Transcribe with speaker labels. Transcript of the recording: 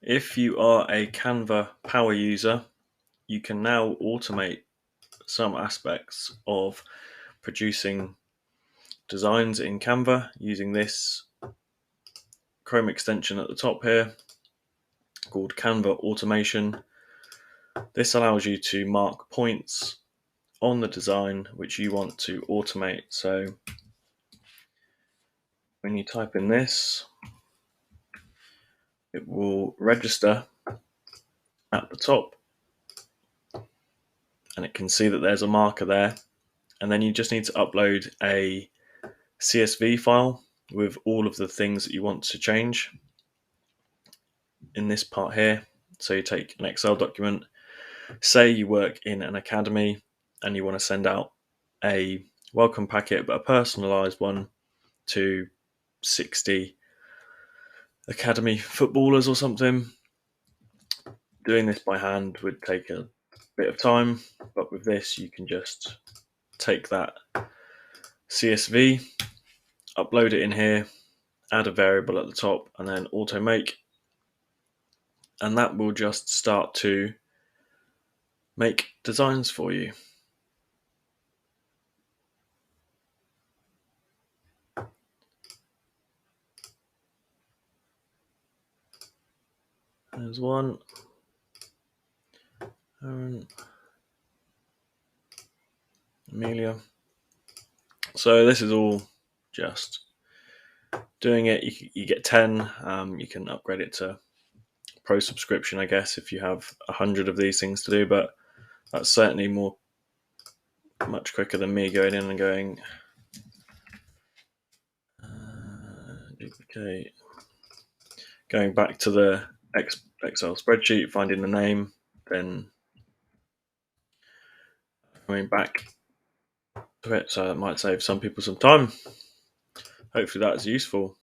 Speaker 1: If you are a Canva power user, you can now automate some aspects of producing designs in Canva using this Chrome extension at the top here called Canva Automation. This allows you to mark points on the design which you want to automate. So when you type in this, it will register at the top and it can see that there's a marker there, and then you just need to upload a CSV file with all of the things that you want to change in this part here. So you take an Excel document, say you work in an academy and you want to send out a welcome packet, but a personalized one to 60 academy footballers or something. Doing this by hand would take a bit of time, but with this you can just take that CSV, upload it in here, add a variable at the top, and then automate, and that will just start to make designs for you. There's one. Aaron. Amelia. So this is all just doing it. You get 10. You can upgrade it to pro subscription, I guess, if you have 100 of these things to do, but that's certainly much quicker than me going in and going duplicate, going back to the Excel spreadsheet, finding the name, then coming back to it. So that might save some people some time. Hopefully that's useful.